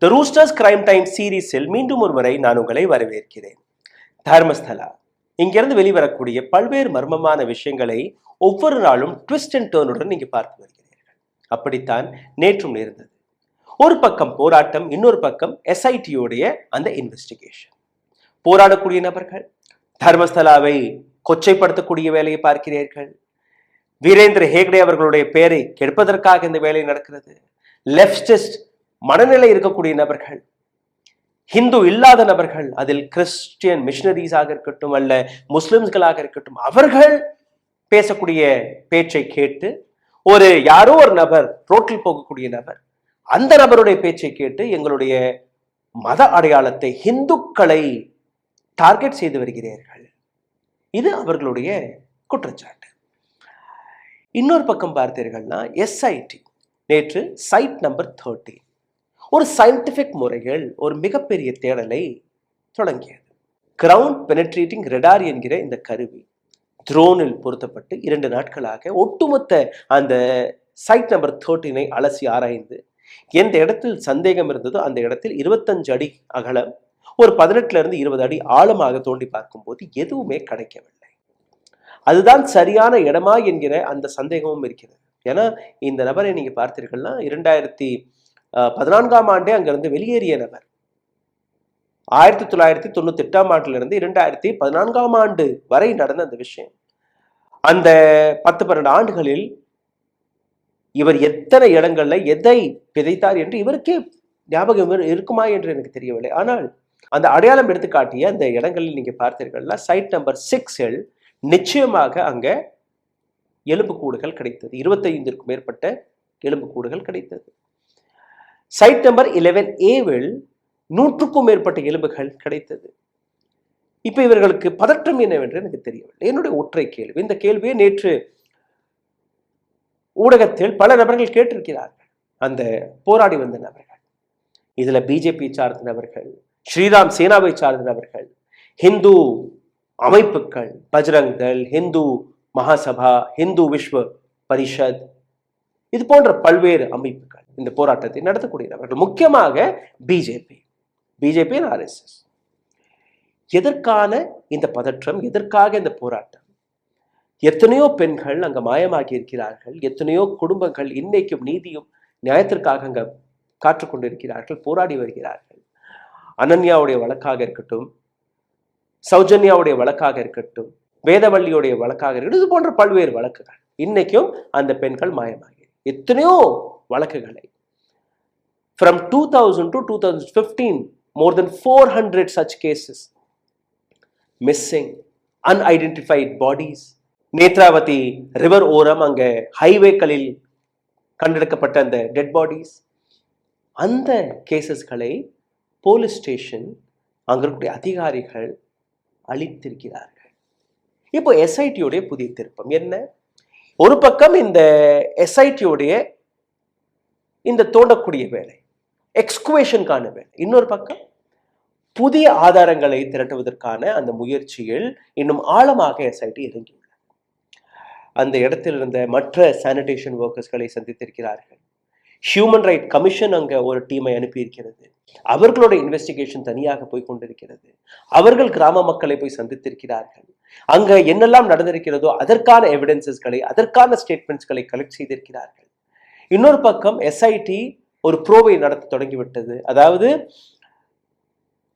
தி roosters crime time சீரீஸில் மீண்டும் ஒரு முறை நான் உங்களை வரவேற்கிறேன். தர்மஸ்தலா இங்கிருந்து வெளிவரக்கூடிய பல்வேறு மர்மமான விஷயங்களை ஒவ்வொரு நாளும் ட்விஸ்ட் அண்ட் டர்னுடன் நீங்க பார்த்து வருகிறீர்கள். அப்படித்தான் நேற்றும் நேர்ந்தது. ஒரு பக்கம் போராட்டம், இன்னொரு பக்கம் எஸ்ஐடியோடைய அந்த இன்வெஸ்டிகேஷன். போராடக்கூடிய நபர்கள் தர்மஸ்தலாவை கொச்சைப்படுத்தக்கூடிய வேலையை பார்க்கிறீர்கள். வீரேந்திர ஹேக்டே அவர்களுடைய பெயரை கெடுப்பதற்காக இந்த வேலை நடக்கிறது. லெப்டிஸ்ட் மனநிலை இருக்கக்கூடிய நபர்கள், ஹிந்து இல்லாத நபர்கள், அதில் கிறிஸ்டியன் மிஷனரிஸாக இருக்கட்டும் அல்ல முஸ்லிம்ஸ்களாக இருக்கட்டும், அவர்கள் பேசக்கூடிய பேச்சை கேட்டு யாரோ ஒரு நபர், ரோட்டில் போகக்கூடிய நபர், அந்த நபருடைய பேச்சை கேட்டு எங்களுடைய மத அடையாளத்தை, இந்துக்களை டார்கெட் செய்து வருகிறீர்கள். இது அவர்களுடைய குற்றச்சாட்டு. இன்னொரு பக்கம் பார்த்தீர்கள்னா எஸ்ஐடி நேற்று சைட் நம்பர் 13 ஒரு சயின்டிபிக் முறைகள் ஒரு மிகப்பெரிய தேடலை தொடங்கியது. கிரவுண்ட் பெனட்ரேட்டிங் ரெடார் என்கிற இந்த கருவி ட்ரோனில் பொருத்தப்பட்டு 2 நாட்களாக ஒட்டுமொத்த அந்த சைட் நம்பர் 13 அலசி ஆராய்ந்து எந்த இடத்தில் சந்தேகம் இருந்ததோ அந்த இடத்தில் 25 அடி அகலம், ஒரு 18 20 அடி ஆழமாக தோண்டி பார்க்கும்போது எதுவுமே கிடைக்கவில்லை. அதுதான் சரியான இடமா என்கிற அந்த சந்தேகமும் இருக்கிறது. ஏன்னா இந்த நபரை நீங்க பார்த்தீர்கள்னா 2014ஆம் ஆண்டே அங்கிருந்து வெளியேறிய நபர். 1998ஆம் ஆண்டிலிருந்து 2014ஆம் ஆண்டு வரை நடந்த அந்த விஷயம். அந்த 10-12 ஆண்டுகளில் இவர் எத்தனை இடங்கள்ல எதை விதைத்தார் என்று இவருக்கே ஞாபகம் இருக்குமா என்று எனக்கு தெரியவில்லை. ஆனால் அந்த அடையாளம் எடுத்து காட்டிய அந்த இடங்களில் நீங்க பார்த்தீர்கள்னா சைட் நம்பர் 6 நிச்சயமாக அங்க எலும்புக்கூடுகள் கிடைத்தது. 25க்கும் மேற்பட்ட எலும்புக்கூடுகள் கிடைத்தது. சைட் நம்பர் 11A 100க்கும் மேற்பட்ட எலும்புகள் கிடைத்தது. இப்ப இவர்களுக்கு பதற்றம் என்னவென்று எனக்கு தெரியவில்லை. என்னுடைய ஒற்றை கேள்வி, இந்த கேள்வியை நேற்று ஊடகத்தில் பல நபர்கள் கேட்டிருக்கிறார்கள். அந்த போராடி வந்த நபர்கள், இதுல பிஜேபி சார்ந்த நபர்கள், ஸ்ரீராம் சேனாவை சார்ந்த நபர்கள், ஹிந்து அமைப்புகள், பஜ்ரங் தள், ஹிந்து மகாசபா, ஹிந்து விஸ்வ பரிஷத், இது போன்ற பல்வேறு அமைப்புகள் இந்த போராட்டத்தை நடத்தக்கூடிய நபர்கள், முக்கியமாக பிஜேபி, RSS. எதற்கான இந்த பதற்றம், எதற்காக இந்த போராட்டம்? எத்தனையோ பெண்கள் அங்க மாயமாகி இருக்கிறார்கள். எத்தனையோ குடும்பங்கள் இன்னைக்கும் நீதியும் நியாயத்திற்காக அங்க காற்றுக்கொண்டிருக்கிறார்கள், போராடி வருகிறார்கள். அனன்யாவுடைய வழக்காக இருக்கட்டும், சௌஜன்யாவுடைய வழக்காக இருக்கட்டும், வேதவள்ளியுடைய வழக்காக இருக்கட்டும், இது போன்ற பல்வேறு வழக்குகள் இன்னைக்கும் அந்த பெண்கள் மாயமாகி எத்தனையோ வழக்குகளை from 2000 to 2015 more than 400 such cases, missing, unidentified bodies. Netravati river ஓரம் அங்க ஹைவேக்களில் கண்டெடுக்கப்பட்ட அந்த டெட் பாடிஸ், அந்த கேசஸ்களை போலீஸ் ஸ்டேஷன் அங்க இருக்கக்கூடிய அதிகாரிகள் அளித்திருக்கிறார்கள். இப்போ எஸ்ஐடியோடைய புதிய திருப்பம் என்ன? ஒரு பக்கம் இந்த எஸ்ஐடியோடைய இந்த தோண்டக்கூடிய வேலை, எக்ஸ்குவேஷனுக்கான வேலை, இன்னொரு பக்கம் புதிய ஆதாரங்களை திரட்டுவதற்கான அந்த முயற்சியில் இன்னும் ஆழமாக எஸ்ஐடி இறங்கியுள்ளது. அந்த இடத்தில் இருந்த மற்ற சானிடேஷன் ஒர்க்கர்ஸ்களை சந்தித்திருக்கிறார்கள். ஹியூமன் ரைட் கமிஷன் அங்க ஒரு டீமை அனுப்பியிருக்கிறது. அவர்களோட இன்வெஸ்டிகேஷன் தனியாக போய் கொண்டிருக்கிறது. அவர்கள் கிராம மக்களை போய் சந்தித்திருக்கிறார்கள். அங்க என்னெல்லாம் நடந்திருக்கிறதோ அதற்கான எவிடன்சஸ்களை, அதற்கான ஸ்டேட்மெண்ட்ஸ்களை கலெக்ட் செய்திருக்கிறார்கள். இன்னொரு பக்கம் எஸ்ஐடி ஒரு ப்ரோவை நடத்த தொடங்கிவிட்டது. அதாவது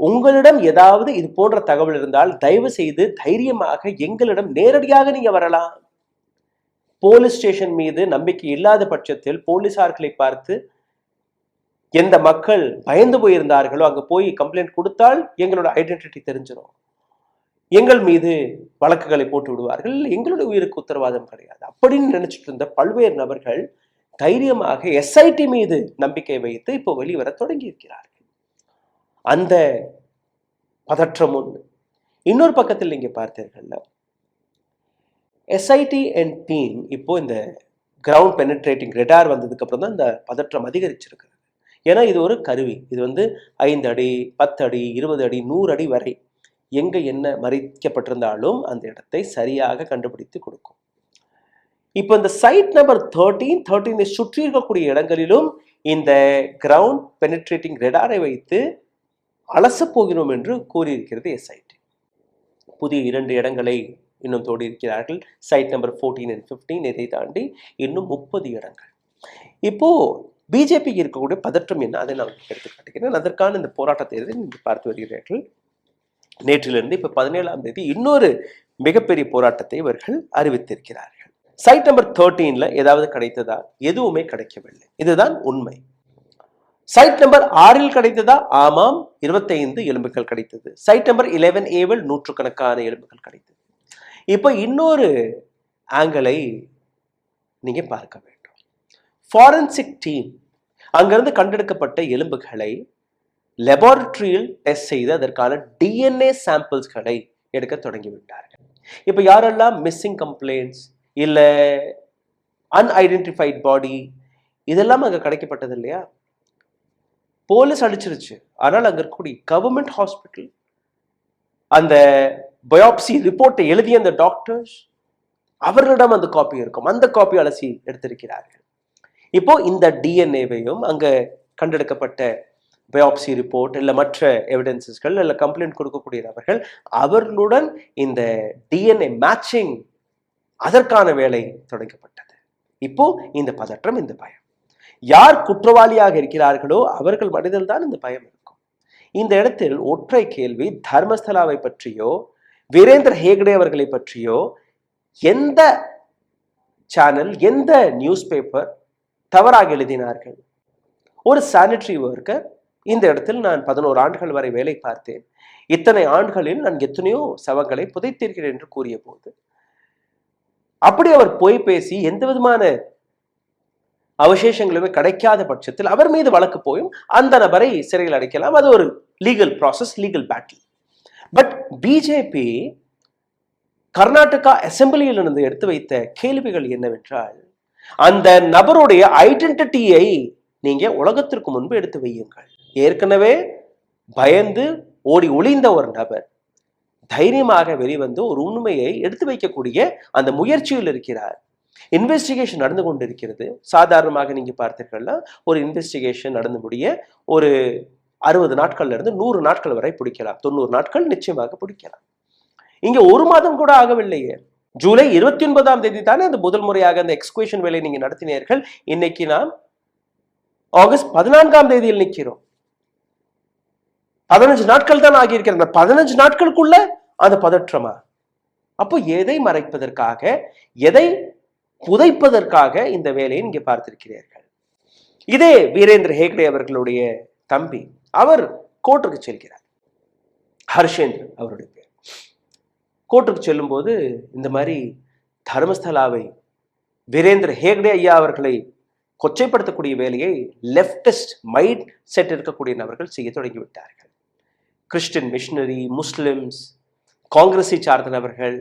உங்களிடம் ஏதாவது இது போன்ற தகவல் இருந்தால் தயவு செய்து தைரியமாக எங்களிடம் நேரடியாக நீங்க வரலாம். போலீஸ் ஸ்டேஷன் மீது நம்பிக்கை இல்லாத பட்சத்தில் போலீசார்களை பார்த்து எந்த மக்கள் பயந்து போயிருந்தார்களோ அங்க போய் கம்ப்ளைண்ட் கொடுத்தால் எங்களோட ஐடென்டிட்டி தெரிஞ்சிடும், எங்கள் மீது வழக்குகளை போட்டு விடுவார்கள், எங்களுடைய உயிருக்கு உத்தரவாதம் கிடையாது அப்படின்னு நினைச்சிட்டு இருந்த பல்வேறு நபர்கள் தைரியமாக எஸ்ஐடி மீது நம்பிக்கை வைத்து இப்போ வெளிவர தொடங்கி இருக்கிறார்கள். அந்த பதற்றம் ஒன்று. இன்னொரு பக்கத்தில் நீங்க பார்த்தீர்கள்ல எஸ்ஐடி அண்ட் டீம் இப்போ இந்த கிரவுண்ட் பெனட்ரேட்டிங் ரெடார் வந்ததுக்கு அப்புறம் தான் இந்த பதற்றம் அதிகரிச்சிருக்கிறது. ஏன்னா இது ஒரு கருவி. இது 5 அடி 10 அடி 20 அடி 100 அடி வரை எங்க என்ன மறைக்கப்பட்டிருந்தாலும் அந்த இடத்தை சரியாக கண்டுபிடித்து கொடுக்கும். இப்போ இந்த சைட் நம்பர் 13 சுற்றி இருக்கக்கூடிய இடங்களிலும் இந்த கிரவுண்ட் பெனிட்ரேட்டிங் ரெடாரை வைத்து அலசப் போகிறோம் என்று கூறியிருக்கிறது எஸ்ஐடி. புதிய 2 இடங்களை இன்னும் தோடி இருக்கிறார்கள். Site number 14 and 15. இதை தாண்டி இன்னும் 30 இடங்கள். இப்போ பிஜேபிக்கு இருக்கக்கூடிய பதற்றம் என்ன, அதை நான் எடுத்து காட்டுகிறேன். அதற்கான இந்த போராட்டத்தை நீங்கள் பார்த்து வருகிறீர்கள். நேற்றிலிருந்து இப்ப 17ஆம் தேதி இன்னொரு மிகப்பெரிய போராட்டத்தை இவர்கள் அறிவித்திருக்கிறார்கள். சைட் நம்பர் 13ல ஏதாவது கிடைத்ததா? எதுவுமே கிடைக்கவில்லை. இதுதான் உண்மை. சைட் நம்பர் 6ல் கிடைத்ததா? ஆமாம், 25 எலும்புகள் கிடைத்தது. சைட் நம்பர் 11A நூற்றுக்கணக்கான எலும்புகள் கிடைத்தது. இப்ப இன்னொரு ஆங்கிளை நீங்க பார்க்க வேண்டும். ஃபாரன்சிக் டீம் அங்கிருந்து கண்டெடுக்கப்பட்ட எலும்புகளை லெபார்டரியில் டெஸ்ட் செய்து அதற்கான டிஎன்ஏ சாம்பிள்ஸ்களை எடுக்க தொடங்கிவிட்டார்கள். இப்ப யாரெல்லாம் மிஸ்ஸிங் கம்ப்ளைண்ட்ஸ் இல்ல அன்ஐடென்டிஃபைட் பாடி இதெல்லாம் அங்க கிடைக்கப்பட்டது இல்லையா? போலீஸ் அடிச்சிருச்சு. ஆனால் அங்க இருக்கக்கூடிய கவர்மெண்ட் ஹாஸ்பிட்டல் அந்த பயோப்சி ரிப்போர்ட்டை எழுதிய அந்த டாக்டர்ஸ் அவர்களிடம் அந்த காப்பி இருக்கும். அந்த காப்பி அலசி எடுத்திருக்கிறார்கள். இப்போ இந்த டிஎன்ஏவையும் அங்க கண்டெடுக்கப்பட்ட பயோப்சி ரிப்போர்ட் இல்ல மற்ற எவிடன்சஸ்கள் இல்ல கம்ப்ளைண்ட் கொடுக்கக்கூடிய நபர்கள் அவர்களுடன் இந்த டிஎன்ஏ மேட்சிங் அதற்கான வேலை தொடங்கப்பட்டது. இப்போ இந்த பதற்றம், இந்த பயம், யார் குற்றவாளியாக இருக்கிறார்களோ அவர்கள் மனதில் தான் இந்த பயம் இருக்கும். இந்த இடத்தில் ஒற்றை கேள்வி, தர்மஸ்தலாவை பற்றியோ வீரேந்திர ஹேக்டே அவர்களை பற்றியோ எந்த சேனல் எந்த நியூஸ் பேப்பர் தவறாக எழுதினார்கள்? ஒரு சானிட்டரி ஒர்க்கர், இந்த இடத்தில் நான் 11 ஆண்டுகள் வரை வேலை பார்த்தேன், இத்தனை ஆண்டுகளில் நான் எத்தனையோ சவங்களை புதைத்திருக்கிறேன் என்று கூறிய போது அப்படி அவர் போய் பேசி எந்த விதமான அவசேஷங்களுமே கிடைக்காத பட்சத்தில் அவர் மீது வழக்கு போயும் அந்த நபரை சிறையில் அடைக்கலாம். அது ஒரு legal process, legal battle. But BJP Karnataka அசெம்பிளியில் இருந்து எடுத்து வைத்த கேள்விகள் என்னவென்றால், அந்த நபருடைய ஐடென்டிட்டியை நீங்க உலகத்திற்கு முன்பு எடுத்து வையுங்கள். ஏற்கனவே பயந்து ஓடி ஒளிந்த ஒரு நபர் தைரியமாக வெளிவந்து ஒரு உண்மையை எடுத்து வைக்கக்கூடிய அந்த முயற்சியில் இருக்கிறார். இன்வெஸ்டிகேஷன் நடந்து கொண்டிருக்கிறது. சாதாரணமாக நீங்க பார்த்தீர்கள்னா ஒரு இன்வெஸ்டிகேஷன் நடந்து முடிய ஒரு 60 நாட்கள்ல இருந்து 100 நாட்கள் வரை பிடிக்கலாம். 90 நாட்கள் நிச்சயமாக பிடிக்கலாம். இங்க 1 மாதம் கூட ஆகவில்லையே. ஜூலை 29ஆம் தேதி தானே அந்த முதல் முறையாக அந்த எக்ஸ்குவேஷன் வேலை நீங்க நடத்தினீர்கள். இன்னைக்கு நாம் ஆகஸ்ட் 14ஆம் தேதியில் நிற்கிறோம். 15 நாட்கள் தான் ஆகியிருக்கிறது. 15 நாட்களுக்குள்ள அந்த பதற்றமா? அப்போ எதை மறைப்பதற்காக, எதை புதைப்பதற்காக இந்த வேலையை நீங்க பார்த்திருக்கிறீர்கள். இதே வீரேந்திர ஹேக்டே அவர்களுடைய தம்பி, அவர் கோர்ட்டுக்கு செல்கிறார். ஹர்ஷேந்திரன் அவருடைய பேர். கோர்ட்டுக்கு செல்லும் போது இந்த மாதிரி தர்மஸ்தலாவை வீரேந்திர ஹேக்டே ஐயா அவர்களை கொச்சைப்படுத்தக்கூடிய வேலையை லெப்டிஸ்ட் மைண்ட் செட் இருக்கக்கூடிய நபர்கள் செய்ய தொடங்கிவிட்டார்கள். கிறிஸ்டியன் மிஷனரி, முஸ்லிம்ஸ், காங்கிரஸை சார்ந்த நபர்கள்,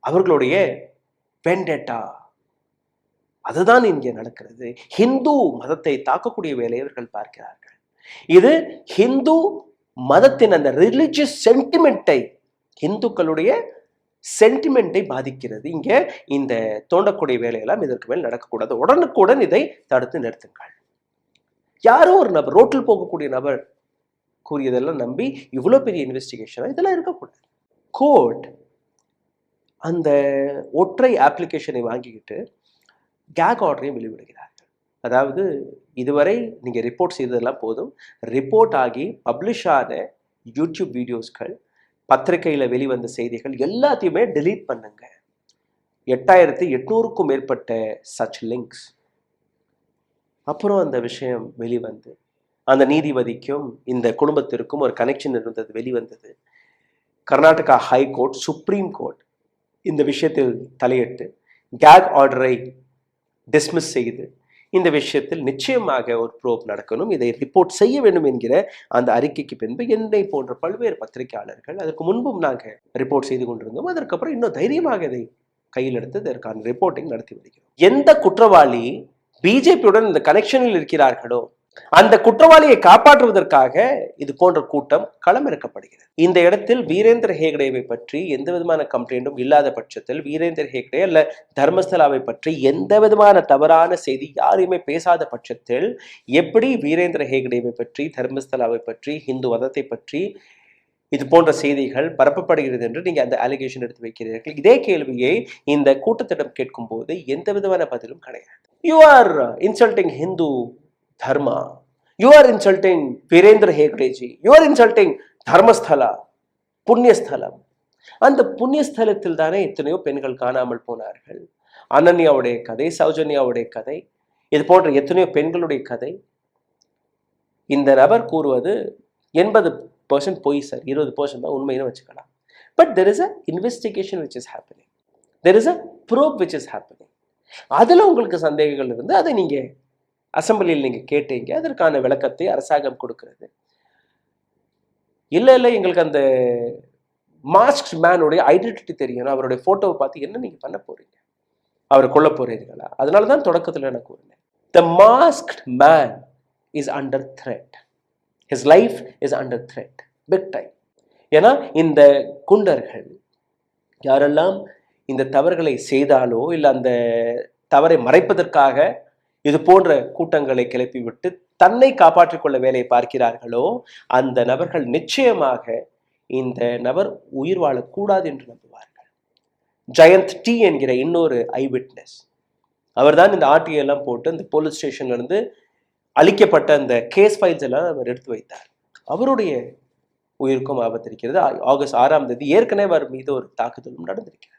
அவர்களுடைய வெண்டேட்டா, அதுதான் இங்கே நடக்கிறது. ஹிந்து மதத்தை தாக்கக்கூடிய வேலையை அவர்கள் பார்க்கிறார்கள். இது ஹிந்து மதத்தின் அந்த ரிலிஜியஸ் சென்டிமெண்ட்டை, இந்துக்களுடைய சென்டிமெண்ட்டை பாதிக்கிறது. இங்க இந்த தோண்டக்கூடிய வேலையெல்லாம் இதற்கு மேல் நடக்கக்கூடாது. உடனுக்குடன் இதை தடுத்து நிறுத்துங்கள். யாரோ ஒரு நபர், ரோட்டில் போகக்கூடிய நபர் கூறியதெல்லாம் நம்பி இவ்வளவு பெரிய இன்வெஸ்டிகேஷன் இதெல்லாம் இருக்கக்கூடாது. கோர்ட் அந்த ஒற்றை அப்ளிகேஷனை வாங்கிக்கிட்டு கேக் ஆர்டரையும் வெளிவிடுகிறார்கள். அதாவது இதுவரை நீங்க ரிப்போர்ட் செய்ததெல்லாம் போதும், ரிப்போர்ட் ஆகி பப்ளிஷ் ஆன யூடியூப் வீடியோஸ்கள், பத்திரிகையில வெளிவந்த செய்திகள் எல்லாத்தையுமே டெலீட் பண்ணுங்க. 8800க்கும் மேற்பட்ட சச் லிங்க்ஸ். அப்புறம் அந்த விஷயம் வெளிவந்து அந்த நீதிபதிக்கும் இந்த குடும்பத்திற்கும் ஒரு கனெக்ஷன் இருந்தது, வெளிவந்தது. கர்நாடகா ஹைகோர்ட், சுப்ரீம் கோர்ட் இந்த விஷயத்தில் தலையிட்டு கேக் ஆர்டரை டிஸ்மிஸ் செய்து இந்த விஷயத்தில் நிச்சயமாக ஒரு ப்ரோப் நடக்கணும், இதை ரிப்போர்ட் செய்ய வேண்டும் என்கிற அந்த அறிக்கைக்கு பின்பு என்னை போன்ற பல்வேறு பத்திரிகையாளர்கள், அதற்கு முன்பும் நாங்கள் ரிப்போர்ட் செய்து கொண்டிருந்தோம், அதற்கப்புறம் இன்னும் தைரியமாக இதை கையில் எடுத்து இதற்கான ரிப்போர்ட்டிங் நடத்தி வருகிறோம். எந்த குற்றவாளி பிஜேபியுடன் இந்த கனெக்ஷனில் இருக்கிறார்களோ அந்த குற்றவாளியை காப்பாற்றுவதற்காக இது போன்ற கூட்டம் களமிறக்கப்படுகிறது. இந்த இடத்தில் வீரேந்திர ஹேகடேவை பற்றி எந்த விதமான கம்ப்ளைண்டும் இல்லாத பட்சத்தில், வீரேந்திர ஹேகடே அல்ல தர்மஸ்தலாவை பற்றி எந்த விதமான தவறான செய்தி யாரையுமே பேசாத பட்சத்தில் எப்படி வீரேந்திர ஹேகடேவை பற்றி, தர்மஸ்தலாவை பற்றி, இந்து மதத்தை பற்றி இது போன்ற செய்திகள் பரப்பப்படுகிறது என்று நீங்க அந்த அலிகேஷன் எடுத்து வைக்கிறீர்கள். இதே கேள்வியை இந்த கூட்டத்திடம் கேட்கும் போது எந்த விதமான பதிலும் கிடையாது. You are insulting Hindu dharma, you are insulting Virendra Heggadeji, you are insulting Dharmasthala, புண்ணியஸ்தலம். அந்த புண்ணியஸ்தலத்தில் தானே எத்தனையோ பெண்கள் காணாமல் போனார்கள். அனன்யாவுடைய கதை, சௌஜன்யாவுடைய கதை, இது போன்ற எத்தனையோ பெண்களுடைய கதை. இந்த நபர் கூறுவது 80% பொய் சார், 20% தான் உண்மைன்னு வச்சுக்கலாம். But there is a investigation which is happening, there is a probe which is happening. அதில் உங்களுக்கு சந்தேகங்கள் இருந்து அதை நீங்கள் அசம்பிளியில் நீங்கள் கேட்டீங்க, அதற்கான விளக்கத்தை அரசாங்கம் கொடுக்கிறது. இல்லை இல்லை எங்களுக்கு அந்த மாஸ்க் மேனுடைய ஐடென்டிட்டி தெரியணும், அவருடைய ஃபோட்டோவை பார்த்து என்ன நீங்கள் பண்ண போகிறீங்க, அவரை கொல்ல போகிறீர்களா? அதனால தான் தொடக்கத்தில் நான் கூறினேன், the masked man is under threat, his life is under threat big time. ஏன்னா இந்த குண்டர்கள் யாரெல்லாம் இந்த தவறுகளை செய்தாலோ இல்லை அந்த தவறை மறைப்பதற்காக இது போன்ற கூட்டங்களை கிளப்பிவிட்டு தன்னை காப்பாற்றிக் கொள்ள வேலையை பார்க்கிறார்களோ அந்த நபர்கள் நிச்சயமாக இந்த நபர் உயிர் வாழக்கூடாது என்று நம்புவார்கள். ஜெயந்த் டி என்கிற இன்னொரு ஐ விட்னஸ், அவர் தான் இந்த ஆர்டிஐ எல்லாம் போட்டு அந்த போலீஸ் ஸ்டேஷன்ல இருந்து அளிக்கப்பட்ட அந்த கேஸ் ஃபைல்ஸ் எல்லாம் அவர் எடுத்து வைத்தார். அவருடைய உயிருக்கும் ஆபத்து இருக்கிறது. ஆகஸ்ட் 6ஆம் தேதி ஏற்கனவே அவர் மீது ஒரு தாக்குதலும் நடந்திருக்கிறது.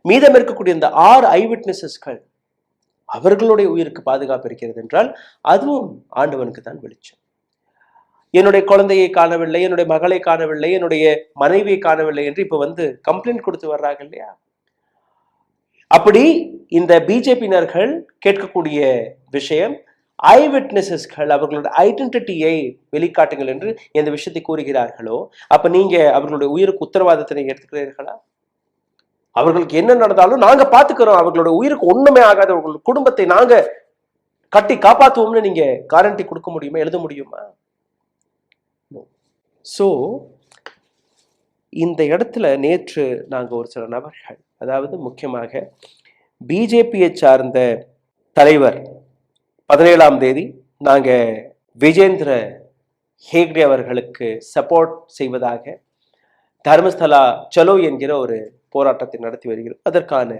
மீதம் இருக்கக்கூடிய இந்த 6 ஐ விட்னஸஸ்கள் அவர்களுடைய உயிருக்கு பாதுகாப்பு இருக்கிறது என்றால் அதுவும் ஆண்டவனுக்கு தான் வெளிச்சம். என்னுடைய குழந்தையை காணவில்லை, என்னுடைய மகளை காணவில்லை, என்னுடைய மனைவியை காணவில்லை என்று இப்ப வந்து கம்ப்ளைண்ட் கொடுத்து வர்றாங்க இல்லையா? அப்படி இந்த பிஜேபியினர்கள் கேட்கக்கூடிய விஷயம், ஐ விட்னஸஸ்கள் அவர்களுடைய ஐடென்டிட்டியை வெளிக்காட்டுங்கள் என்று எந்த விஷயத்தை கூறுகிறார்களோ அப்ப நீங்க அவர்களுடைய உயிருக்கு உத்தரவாதத்தை நீங்க எடுத்துக்கிறீர்களா? அவர்களுக்கு என்ன நடந்தாலும் நாங்க பாத்துக்கிறோம், அவர்களுடைய உயிருக்கு ஒண்ணுமே ஆகாத அவர்களுடைய குடும்பத்தை நாங்க கட்டி காப்பாற்றுவோம்னு நீங்க கேரண்டி கொடுக்க முடியுமா, எழுத முடியுமா? சோ இந்த இடத்துல நேற்று நாங்க ஒரு சில நபர்கள், அதாவது முக்கியமாக பிஜேபியை சார்ந்த தலைவர் 17ஆம் தேதி நாங்க விஜேந்திர ஹேக்டே அவர்களுக்கு சப்போர்ட் செய்வதாக தர்மஸ்தலா சலோ என்கிற ஒரு போராட்டத்தை நடத்தி வருகிறோம், அதற்கான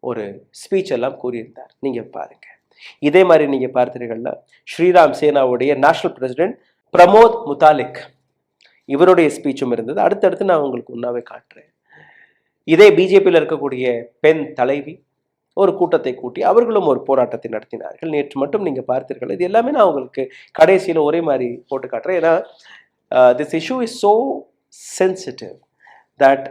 ஒரு ஸ்பீச் எல்லாம் கூறியிருந்தார். நீங்க பாருங்க, இதே மாதிரி நீங்க பார்த்தீர்கள்னா ஸ்ரீராம் சேனாவுடைய நேஷனல் பிரசிடென்ட் பிரமோத் முத்தாலிக் இவருடைய ஸ்பீச்சும் இருந்தது. அடுத்தடுத்து நான் உங்களுக்கு உண்ணாவே காட்டுறேன். இதே பிஜேபியில் இருக்கக்கூடிய பெண் தலைவி ஒரு கூட்டத்தை கூட்டி அவர்களும் ஒரு போராட்டத்தை நடத்தினார்கள். நேற்று மட்டும் நீங்க பார்த்தீர்கள். இது எல்லாமே நான் உங்களுக்கு கடைசியில் ஒரே மாதிரி போட்டு காட்டுறேன். ஏன்னா this issue is so sensitive that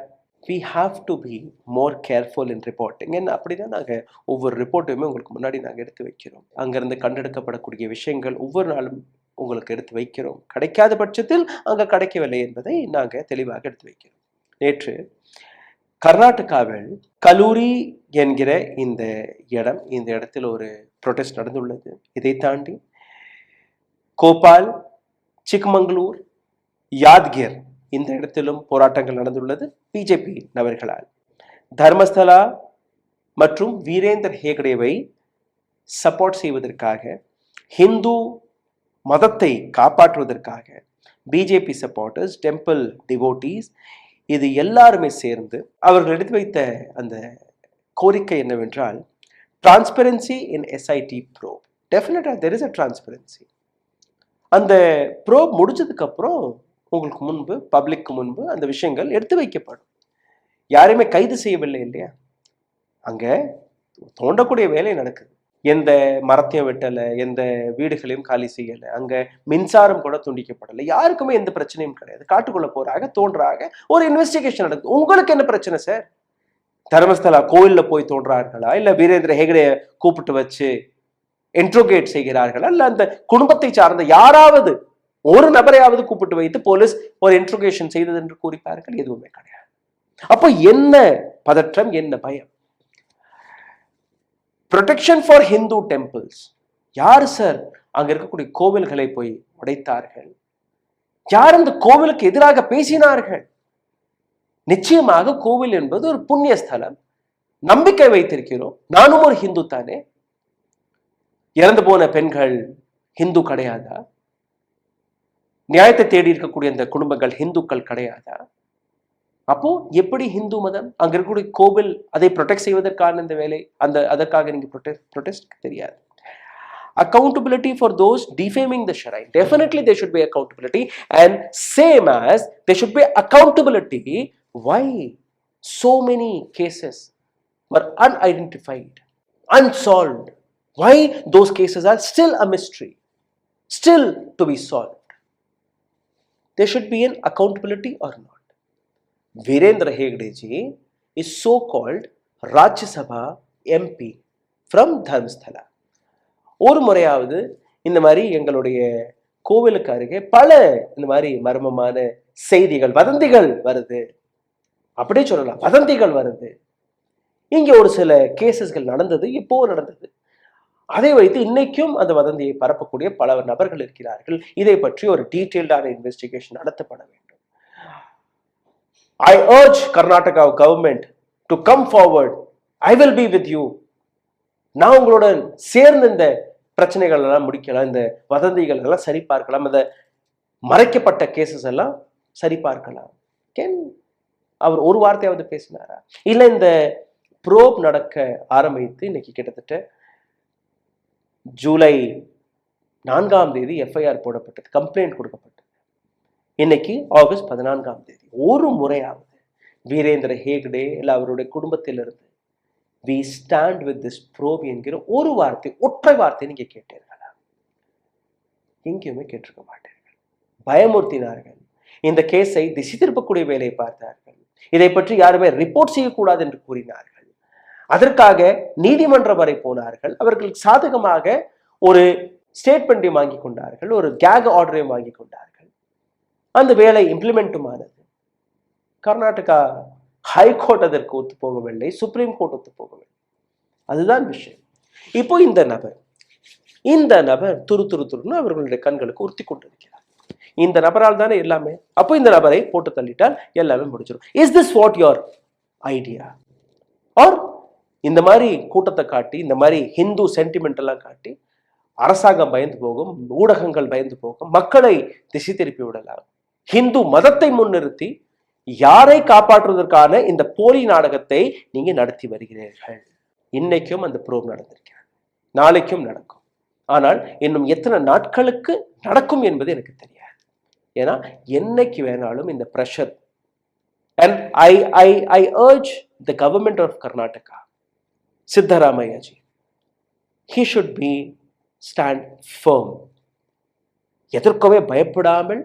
we have to be more careful in reporting. என்ன அப்படிதான் நாங்கள் ஒவ்வொரு ரிப்போர்ட்டுமே உங்களுக்கு முன்னாடி நாங்கள் எடுத்து வைக்கிறோம். அங்கிருந்து கண்டெடுக்கப்படக்கூடிய விஷயங்கள் ஒவ்வொரு நாளும் உங்களுக்கு எடுத்து வைக்கிறோம். கிடைக்காத பட்சத்தில் அங்கே கிடைக்கவில்லை என்பதை நாங்கள் தெளிவாக எடுத்து வைக்கிறோம். நேற்று கர்நாடகாவில் கலூரி என்கிற இந்த இடத்தில் ஒரு ப்ரொடெஸ்ட் நடந்துள்ளது. இதை தாண்டி கோபால், சிக்மங்களூர், யாத்கிர் இந்த இடத்திலும் போராட்டங்கள் நடந்துள்ளது பிஜேபி நபர்களால். தர்மஸ்தலா மற்றும் வீரேந்தர் ஹேகடேவை சப்போர்ட் செய்வதற்காக, ஹிந்து மதத்தை காப்பாற்றுவதற்காக பிஜேபி சப்போர்ட்டர்ஸ், டெம்பிள் டிவோட்டீஸ் இது எல்லாருமே சேர்ந்து அவர்கள் எடுத்து வைத்த அந்த கோரிக்கை என்னவென்றால் டிரான்ஸ்பரன்சி இன் எஸ்ஐடி ப்ரோப். டெஃபினட்டா தெர் இஸ் அ டிரான்ஸ்பரன்சி. அந்த ப்ரோப் முடிஞ்சதுக்கு அப்புறம் உங்களுக்கு முன்பு, பப்ளிக்கு முன்பு அந்த விஷயங்கள் எடுத்து வைக்கப்படும். யாரையுமே கைது செய்யவில்லை இல்லையா? அங்க தோண்டக்கூடிய வேலை நடக்குது. எந்த மரத்தையும் வெட்டலை, எந்த வீடுகளையும் காலி செய்யலை, அங்க மின்சாரம் கூட துண்டிக்கப்படலை, யாருக்குமே எந்த பிரச்சனையும் கிடையாது. காட்டுக்குள்ள போறாங்க, தோன்றாங்க, ஒரு இன்வெஸ்டிகேஷன் நடக்குது. உங்களுக்கு என்ன பிரச்சனை சார்? தர்மஸ்தலா கோயில்ல போய் தோன்றார்களா, இல்ல வீரேந்திர ஹேகடே கூப்பிட்டு வச்சு இன்ட்ரோகேட் செய்கிறார்களா, இல்ல அந்த குடும்பத்தை சார்ந்த யாராவது ஒரு நபரையாவது கூப்பிட்டு வைத்து போலீஸ் ஒரு இன்ட்ரோகேஷன் செய்தது என்று கூறிப்பார்கள்? எதுவுமே கிடையாது. அப்போ என்ன பதற்றம், என்ன பயம்? Protection for Hindu temples. யாரு சார் அங்க இருக்கக்கூடிய கோவில்களை போய் உடைத்தார்கள். யார் அந்த கோவிலுக்கு எதிராக பேசினார்கள்? நிச்சயமாக கோவில் என்பது ஒரு புண்ணிய ஸ்தலம், நம்பிக்கை வைத்திருக்கிறோம். நானும் ஒரு ஹிந்து தானே. இறந்து போன பெண்கள் ஹிந்து கிடையாதா? நியாயத்தை தேடி இருக்கக்கூடிய அந்த குடும்பங்கள் ஹிந்துக்கள் கிடையாதா? அப்போ எப்படி ஹிந்து மதம் அங்க இருக்கக்கூடிய கோவில் அதை ப்ரொடெக்ட் செய்வதற்கான இந்த வேலை, அதற்காக நீங்க ப்ரொடெஸ்ட் தெரியாது. Accountability for those defaming the shrine, definitely there should be accountability, and same as there should be accountability why so many cases were unidentified, unsolved, why those cases are still a mystery, still to be solved. There should be an accountability or not. Virendra Hegde ji is so called Rajya Sabha MP from Dharmsthala. ஒரு முறையாவது இந்த மாதிரி எங்களுடைய கோவிலுக்கு அருகே பல இந்த மாதிரி மர்மமான செய்திகள், வதந்திகள் வருது, அப்படியே சொல்லலாம், வதந்திகள் வருது. இங்க ஒரு சில கேசஸ்கள் நடந்தது, இப்போ நடந்தது. அதை வைத்து இன்னைக்கும் அந்த வதந்தியை பரப்பக்கூடிய பல நபர்கள் இருக்கிறார்கள். இதை பற்றி ஒரு டீடைல்டான இன்வெஸ்டிகேஷன் நடத்தப்பட வேண்டும். I urge Karnataka government to come forward. I will be with you. நான் உங்களுடன் சேர்ந்து இந்த பிரச்சனைகள் எல்லாம் முடிக்கலாம், இந்த வதந்திகள் எல்லாம் சரி பார்க்கலாம், இந்த மறைக்கப்பட்ட கேசஸ் எல்லாம் சரி பார்க்கலாம். அவர் ஒரு வார்த்தையாவது பேசினாரா? இல்ல இந்த ப்ரோப் நடக்க ஆரம்பித்து இன்னைக்கு கிட்டத்தட்ட ஜூலை 4ஆம் தேதி எஃப்ஐஆர் போடப்பட்டது, கம்ப்ளைண்ட் கொடுக்கப்பட்டது. இன்னைக்கு ஆகஸ்ட் 14ஆம் தேதி. ஒரு முறையாவது வீரேந்திர ஹேக்டே இல்ல அவருடைய குடும்பத்திலிருந்து we stand with this probe என்கிற ஒரு வார்த்தை, ஒற்றை வார்த்தை நீங்க கேட்டீர்களா? எங்கேயுமே கேட்டிருக்க மாட்டீர்கள். பயமுறுத்தினார்கள். இந்த கேஸை திசை திருப்பக்கூடிய வேலையை பார்த்தார்கள். இதை பற்றி யாருமே ரிப்போர்ட் செய்யக்கூடாது என்று கூறினார்கள். அதற்காக நீதிமன்றம் வரை போனார்கள். அவர்களுக்கு சாதகமாக ஒரு ஸ்டேட்மெண்ட்டையும் வாங்கி கொண்டார்கள், ஒரு கேக் ஆர்டரையும் வாங்கி கொண்டார்கள். அந்த வேலை இம்ப்ளிமெண்ட்டும் ஆனது. கர்நாடகா ஹைகோர்ட் அதற்கு ஒத்து போகவில்லை, சுப்ரீம் கோர்ட் ஒத்து போகவில்லை. அதுதான் விஷயம். இப்போ இந்த நபர் துருன்னு அவர்களுடைய கண்களுக்கு உறுத்தி கொண்டிருக்கிறார். இந்த நபரால் தானே எல்லாமே. அப்போ இந்த நபரை போட்டு தள்ளிட்டால் எல்லாமே முடிச்சிடும். Is this what your idea? Or இந்த மாதிரி கூட்டத்தை காட்டி, இந்த மாதிரி ஹிந்து சென்டிமெண்ட் எல்லாம் காட்டி அரசாங்கம் பயந்து போகும், ஊடகங்கள் பயந்து போகும், மக்களை திசை திருப்பி விடலாம். ஹிந்து மதத்தை முன்னிறுத்தி யாரை காப்பாற்றுவதற்கான இந்த போலி நாடகத்தை நீங்க நடத்தி வருகிறீர்கள். இன்னைக்கும் அந்த ப்ரோப் நடந்திருக்கிறது, நாளைக்கும் நடக்கும். ஆனால் இன்னும் எத்தனை நாட்களுக்கு நடக்கும் என்பது எனக்கு தெரியாது. ஏன்னா என்னைக்கு வேணாலும் இந்த pressure. And I urge the government of Karnataka, Siddharamaiah ji, he should be stand firm. எதற்கவே பயப்படாமல்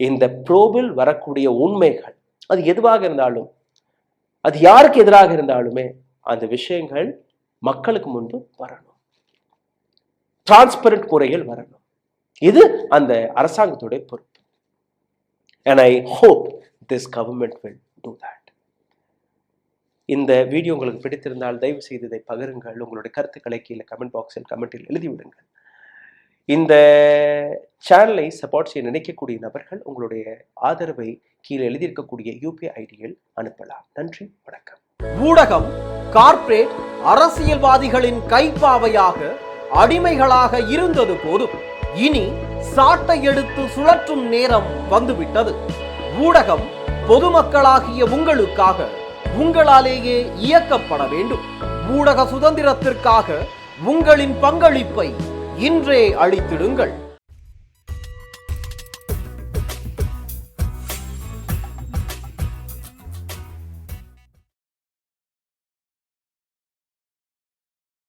இந்த ப்ரோபில் வரக்கூடிய உண்மைகள், அது எதுவாக இருந்தாலும், அது யாருக்கு எதிராக இருந்தாலுமே அந்த விஷயங்கள் மக்களுக்கு முன்பு வரணும், டிரான்ஸ்பரண்ட் முறையில் வரணும். இது அந்த அரசாங்கத்துடைய பொறுப்பு. And I hope this government will do that. இந்த வீடியோ உங்களுக்கு பிடித்திருந்தால் தயவு செய்து இதை பகிருங்கள். உங்களுடைய கருத்துக்களை கீழே கமெண்ட் பாக்ஸில் கமெண்டில் எழுதிவிடுங்கள். இந்த சேனலை சப்போர்ட் செய்ய நினைக்கக்கூடிய நபர்கள் உங்களுடைய ஆதரவை கீழே எழுதியிருக்கக்கூடிய யூபிஐ ஐடியில் அனுப்பலாம். நன்றி, வணக்கம். ஊடகம் கார்ப்பரேட் அரசியல்வாதிகளின் கைப்பாவையாக, அடிமைகளாக இருந்தது போதும். இனி சாட்டை எடுத்து சுழற்றும் நேரம் வந்துவிட்டது. ஊடகம் பொதுமக்களாகிய உங்களுக்காக, உங்களாலேயே இயக்கப்பட வேண்டும். ஊடக சுதந்திரத்திற்காக உங்களின் பங்களிப்பை இன்றே அளித்திடுங்கள்.